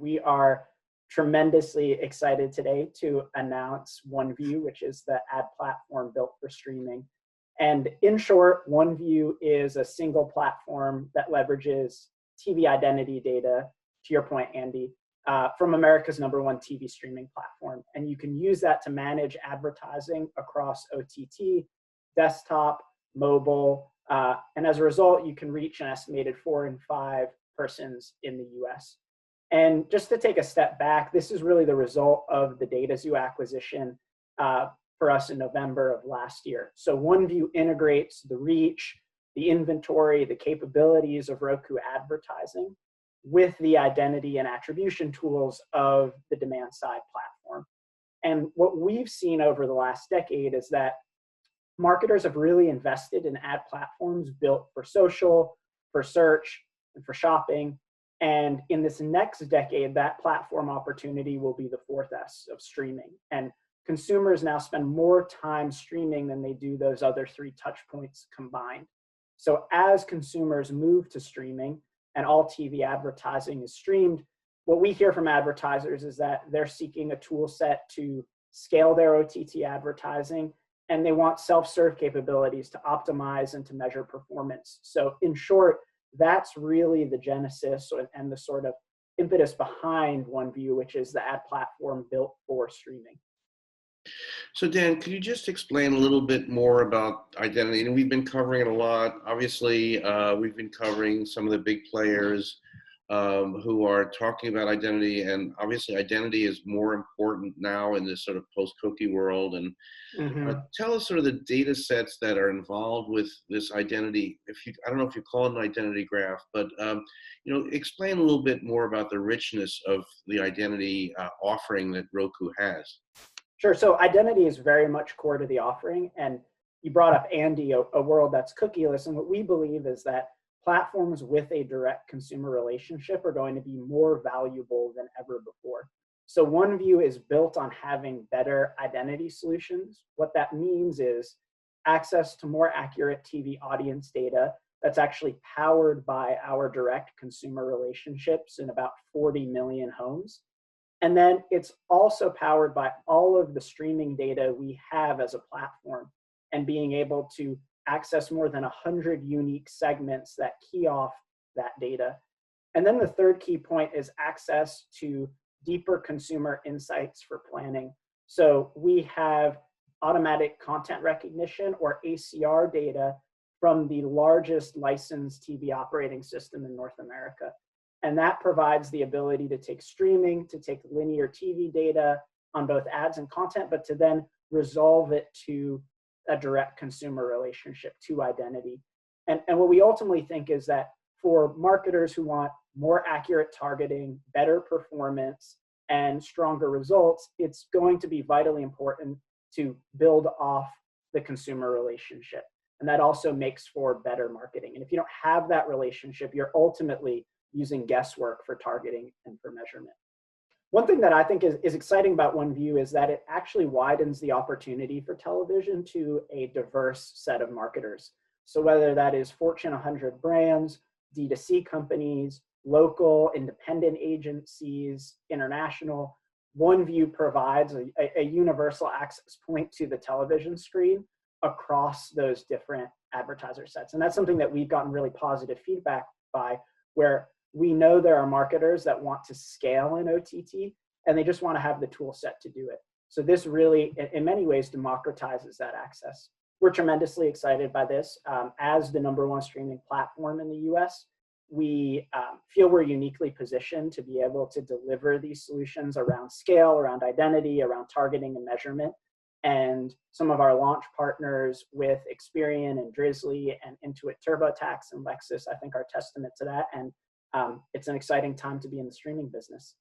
We are tremendously excited today to announce OneView, which is the ad platform built for streaming. And in short, OneView is a single platform that leverages TV identity data, to your point, Andy, from America's #1 TV streaming platform. And you can use that to manage advertising across OTT, desktop, mobile, and as a result, you can reach an estimated 4 in 5 persons in the US. And just to take a step back, this is really the result of the DataZoo acquisition for us in November of last year. So OneView integrates the reach, the inventory, the capabilities of Roku advertising with the identity and attribution tools of the demand side platform. And what we've seen over the last decade is that marketers have really invested in ad platforms built for social, for search, and for shopping. And in this next decade, that platform opportunity will be the 4th S of streaming. And consumers now spend more time streaming than they do those other 3 touch points combined. So as consumers move to streaming and all TV advertising is streamed, what we hear from advertisers is that they're seeking a tool set to scale their OTT advertising, and they want self-serve capabilities to optimize and to measure performance. So in short, that's really the genesis and the sort of impetus behind OneView, which is the ad platform built for streaming. So Dan, could you just explain a little bit more about identity? And we've been covering it a lot. Obviously, we've been covering some of the big players who are talking about identity, and obviously identity is more important now in this sort of post-cookie world. And tell us sort of the data sets that are involved with this identity. I don't know if you call it an identity graph, but explain a little bit more about the richness of the identity offering that Roku has. Sure. So identity is very much core to the offering. And you brought up, Andy, a world that's cookieless. And what we believe is that platforms with a direct consumer relationship are going to be more valuable than ever before. So OneView is built on having better identity solutions. What that means is access to more accurate TV audience data that's actually powered by our direct consumer relationships in about 40 million homes. And then it's also powered by all of the streaming data we have as a platform and being able to access more than 100 unique segments that key off that data. And then the third key point is access to deeper consumer insights for planning. So we have automatic content recognition, or ACR data, from the largest licensed TV operating system in North America. And that provides the ability to take streaming, to take linear TV data on both ads and content, but to then resolve it to a direct consumer relationship, to identity. And what we ultimately think is that for marketers who want more accurate targeting, better performance, and stronger results, it's going to be vitally important to build off the consumer relationship. And that also makes for better marketing. And if you don't have that relationship, you're ultimately using guesswork for targeting and for measurement. One thing that I think is exciting about OneView is that it actually widens the opportunity for television to a diverse set of marketers. So whether that is Fortune 100 brands, D2C companies, local independent agencies, international, OneView provides a universal access point to the television screen across those different advertiser sets. And that's something that we've gotten really positive feedback by, where we know there are marketers that want to scale in OTT and they just want to have the tool set to do it. So this really, in many ways, democratizes that access. We're tremendously excited by this. As the #1 streaming platform in the US, we feel we're uniquely positioned to be able to deliver these solutions around scale, around identity, around targeting and measurement. And some of our launch partners with Experian and Drizzly and Intuit TurboTax and Lexis, I think, are testament to that. And it's an exciting time to be in the streaming business.